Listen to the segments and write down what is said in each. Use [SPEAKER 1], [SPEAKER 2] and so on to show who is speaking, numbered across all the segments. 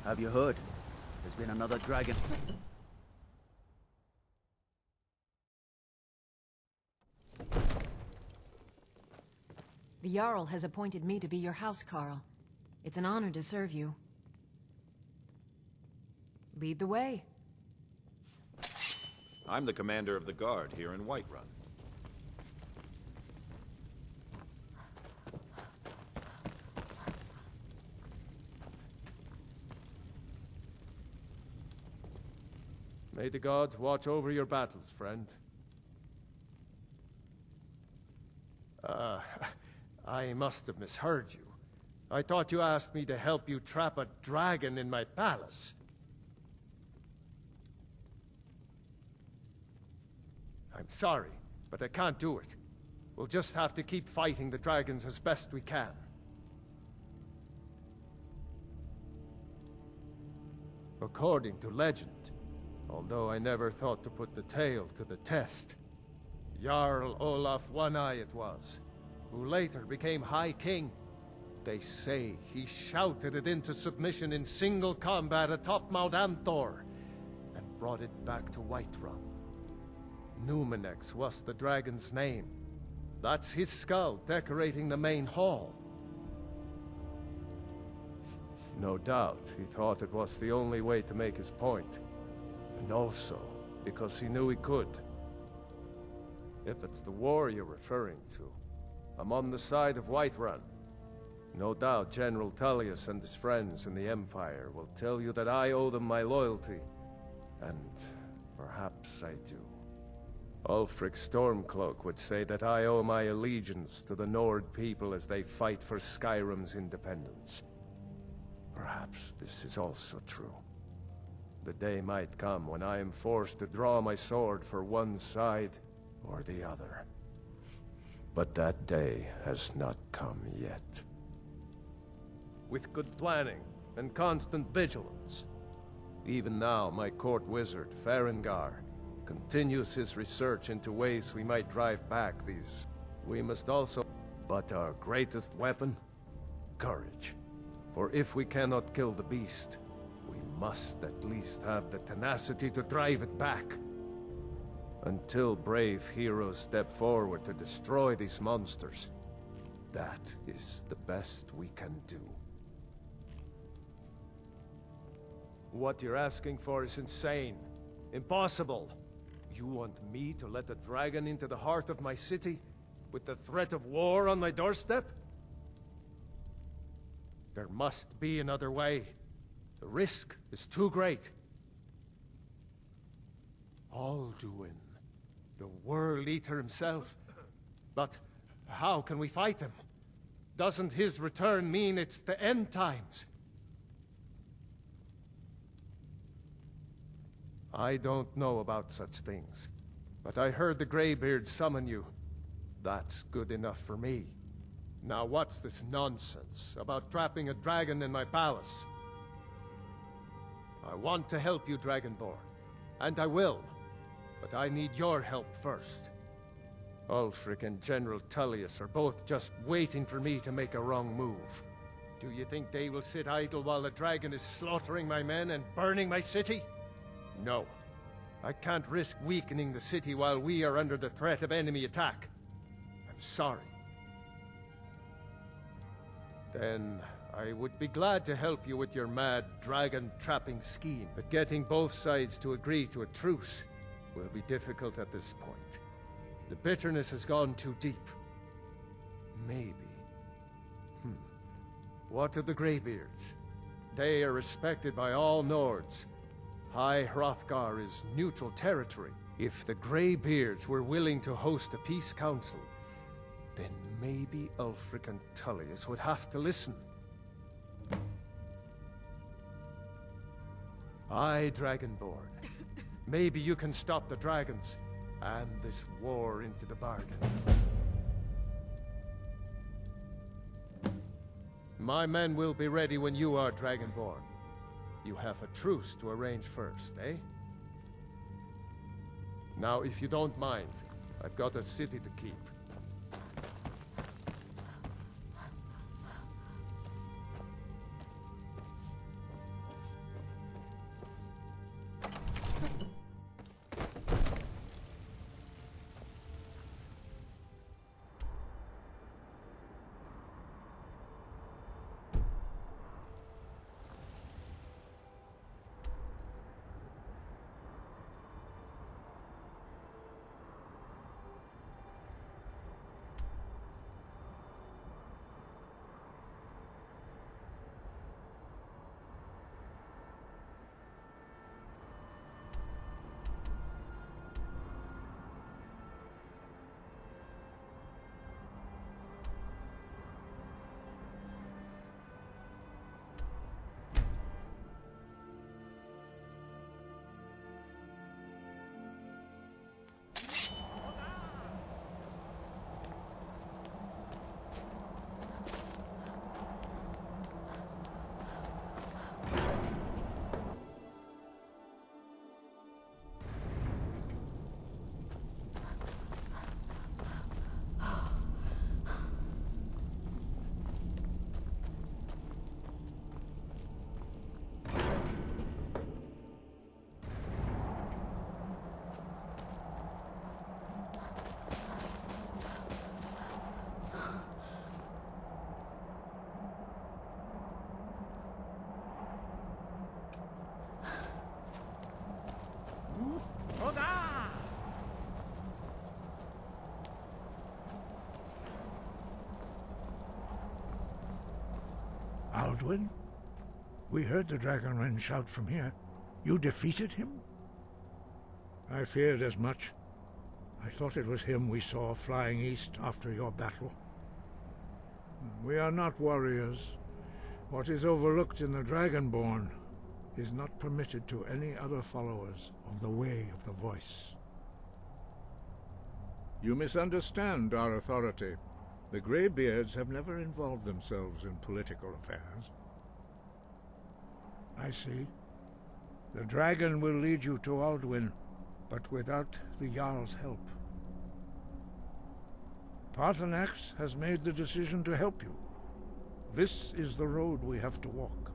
[SPEAKER 1] Have you heard? There's been another dragon.
[SPEAKER 2] The Jarl has appointed me to be your housecarl. It's an honor to serve you. Lead the way.
[SPEAKER 3] I'm the commander of the guard here in Whiterun.
[SPEAKER 4] May the gods watch over your battles, friend. I must have misheard you. I thought you asked me to help you trap a dragon in my palace. I'm sorry, but I can't do it. We'll just have to keep fighting the dragons as best we can. According to legend, although I never thought to put the tale to the test, Jarl Olaf One-Eye it was, who later became High King. They say he shouted it into submission in single combat atop Mount Anthor, and brought it back to Whiterun. Numenex was the dragon's name. That's his skull decorating the main hall. No doubt, he thought it was the only way to make his point. And also, because he knew he could. If it's the war you're referring to, I'm on the side of Whiterun. No doubt General Tullius and his friends in the Empire will tell you that I owe them my loyalty. And perhaps I do. Ulfric Stormcloak would say that I owe my allegiance to the Nord people as they fight for Skyrim's independence. Perhaps this is also true. The day might come when I am forced to draw my sword for one side or the other. But that day has not come yet. With good planning and constant vigilance. Even now, my court wizard, Farengar, continues his research into ways we might drive back these. We must also... But our greatest weapon? Courage. For if we cannot kill the beast, we must at least have the tenacity to drive it back. Until brave heroes step forward to destroy these monsters, that is the best we can do. What you're asking for is insane. Impossible. You want me to let a dragon into the heart of my city, with the threat of war on my doorstep? There must be another way. The risk is too great. Alduin, the World Eater himself. But how can we fight him? Doesn't his return mean it's the end times? I don't know about such things, but I heard the Greybeard summon you. That's good enough for me. Now what's this nonsense about trapping a dragon in my palace? I want to help you, Dragonborn, and I will, but I need your help first. Ulfric and General Tullius are both just waiting for me to make a wrong move. Do you think they will sit idle while the dragon is slaughtering my men and burning my city? No. I can't risk weakening the city while we are under the threat of enemy attack. I'm sorry. Then I would be glad to help you with your mad dragon-trapping scheme, but getting both sides to agree to a truce will be difficult at this point. The bitterness has gone too deep. Maybe. What of the Greybeards? They are respected by all Nords. High Hrothgar is neutral territory. If the Greybeards were willing to host a peace council, then maybe Ulfric and Tullius would have to listen. Aye, Dragonborn. Maybe you can stop the dragons, and this war into the bargain. My men will be ready when you are, Dragonborn. You have a truce to arrange first, eh? Now, if you don't mind, I've got a city to keep.
[SPEAKER 5] Aldwin? We heard the Dragonren shout from here. You defeated him? I feared as much. I thought it was him we saw flying east after your battle. We are not warriors. What is overlooked in the Dragonborn is not permitted to any other followers of the Way of the Voice. You misunderstand our authority. The Greybeards have never involved themselves in political affairs. I see. The dragon will lead you to Aldwin, but without the Jarl's help. Paarthurnax has made the decision to help you. This is the road we have to walk.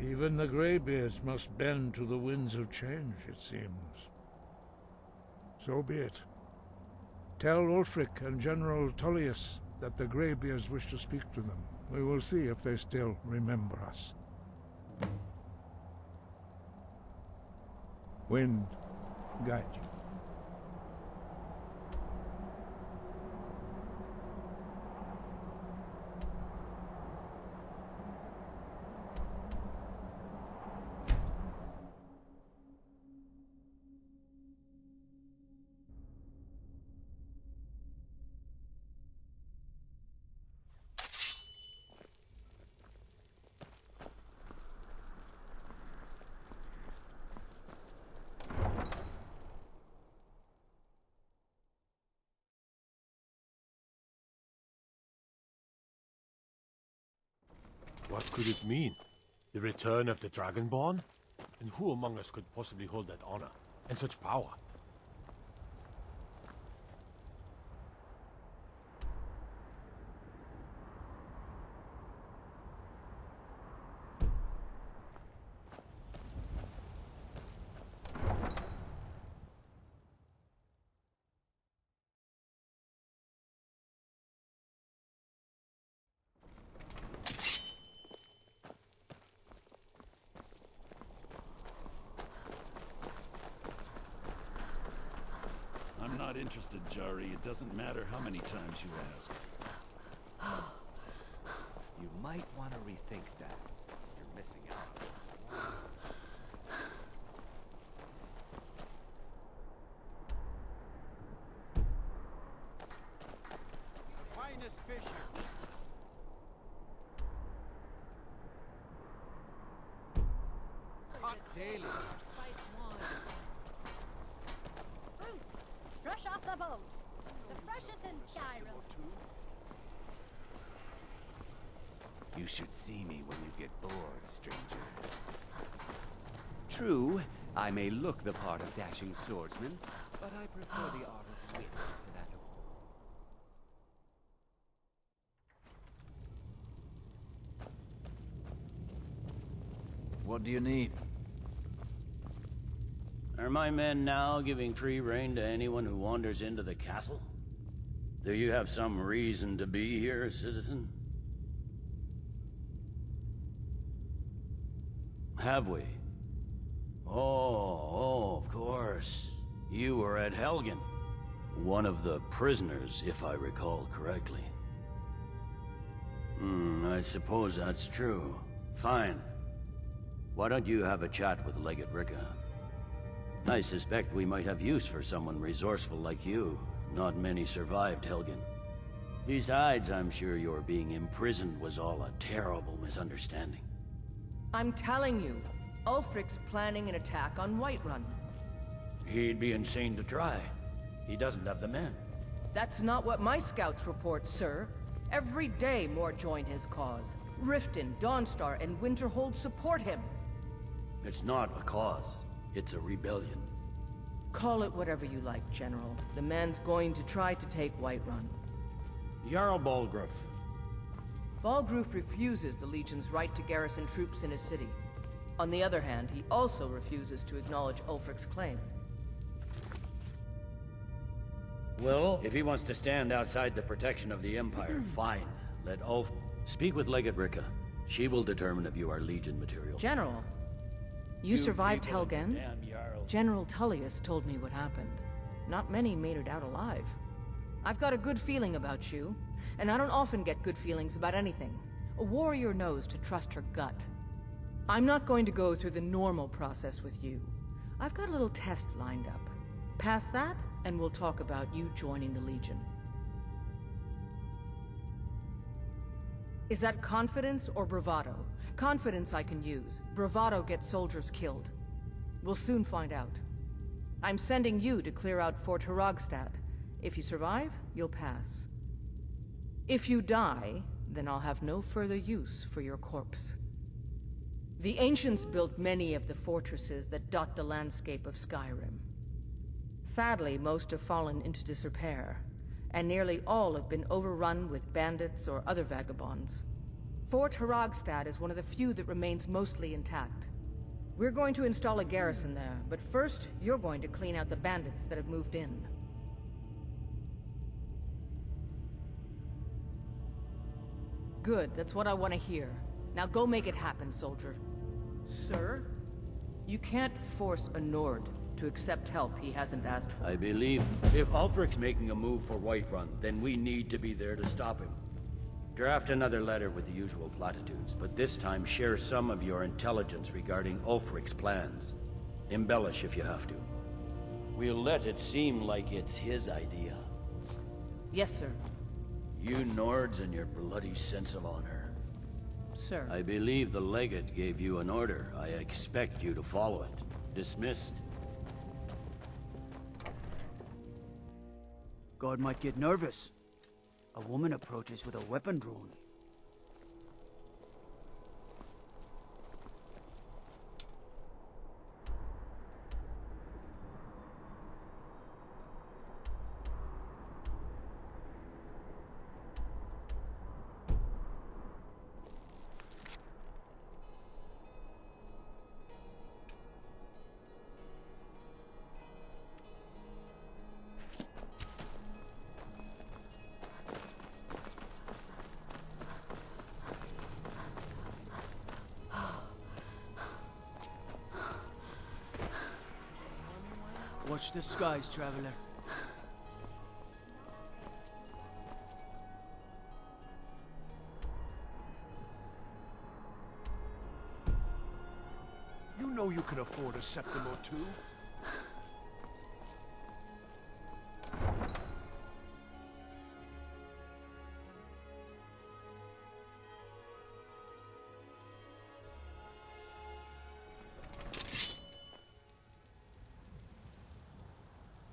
[SPEAKER 5] Even the Greybeards must bend to the winds of change, it seems. So be it. Tell Ulfric and General Tullius that the Greybeards wish to speak to them. We will see if they still remember us. Wind, guide you.
[SPEAKER 6] What could it mean? The return of the Dragonborn? And who among us could possibly hold that honor and such power?
[SPEAKER 7] I'm not interested, Jari. It doesn't matter how many times you ask.
[SPEAKER 1] You might want to rethink that. You're missing out. The finest fish. Caught daily.
[SPEAKER 8] Fresh off the boat. The freshest in Skyrim.
[SPEAKER 1] You should see me when you get bored, stranger. True, I may look the part of dashing swordsman, but I prefer the art of wit to that of...
[SPEAKER 9] What do you need?
[SPEAKER 10] Are my men now giving free rein to anyone who wanders into the castle? Do you have some reason to be here, citizen? Have we? Oh, of course. You were at Helgen. One of the prisoners, if I recall correctly. I suppose that's true. Fine. Why don't you have a chat with Legate Ricka? I suspect we might have use for someone resourceful like you. Not many survived Helgen. Besides, I'm sure your being imprisoned was all a terrible misunderstanding.
[SPEAKER 11] I'm telling you, Ulfric's planning an attack on Whiterun.
[SPEAKER 10] He'd be insane to try. He doesn't have the men.
[SPEAKER 11] That's not what my scouts report, sir. Every day more join his cause. Riften, Dawnstar, and Winterhold support him.
[SPEAKER 10] It's not a cause. It's a rebellion.
[SPEAKER 11] Call it whatever you like, General. The man's going to try to take Whiterun.
[SPEAKER 10] Jarl Balgruuf.
[SPEAKER 11] Balgruuf refuses the Legion's right to garrison troops in his city. On the other hand, he also refuses to acknowledge Ulfric's claim.
[SPEAKER 10] Well, if he wants to stand outside the protection of the Empire, fine. Let Ulf speak with Legate Ricka. She will determine if you are Legion material.
[SPEAKER 11] General, you survived
[SPEAKER 10] people and
[SPEAKER 11] Helgen?
[SPEAKER 10] your damn Jarls.
[SPEAKER 11] General Tullius told me what happened. Not many made it out alive. I've got a good feeling about you, and I don't often get good feelings about anything. A warrior knows to trust her gut. I'm not going to go through the normal process with you. I've got a little test lined up. Pass that, and we'll talk about you joining the Legion. Is that confidence or bravado? Confidence I can use. Bravado gets soldiers killed. We'll soon find out. I'm sending you to clear out Fort Haragstad. If you survive, you'll pass. If you die, then I'll have no further use for your corpse. The ancients built many of the fortresses that dot the landscape of Skyrim. Sadly, most have fallen into disrepair, and nearly all have been overrun with bandits or other vagabonds. Fort Haragstad is one of the few that remains mostly intact. We're going to install a garrison there, but first, you're going to clean out the bandits that have moved in. Good, that's what I want to hear. Now go make it happen, soldier. Sir? You can't force a Nord to accept help he hasn't asked for.
[SPEAKER 10] I believe if Ulfric's making a move for Whiterun, then we need to be there to stop him. Draft another letter with the usual platitudes, but this time share some of your intelligence regarding Ulfric's plans. Embellish if you have to. We'll let it seem like it's his idea.
[SPEAKER 11] Yes, sir.
[SPEAKER 10] You Nords and your bloody sense of honor.
[SPEAKER 11] Sir.
[SPEAKER 10] I believe the Legate gave you an order. I expect you to follow it. Dismissed.
[SPEAKER 9] Guard might get nervous. A woman approaches with a weapon drawn. Watch the skies, traveler.
[SPEAKER 6] You know you can afford a septim or two.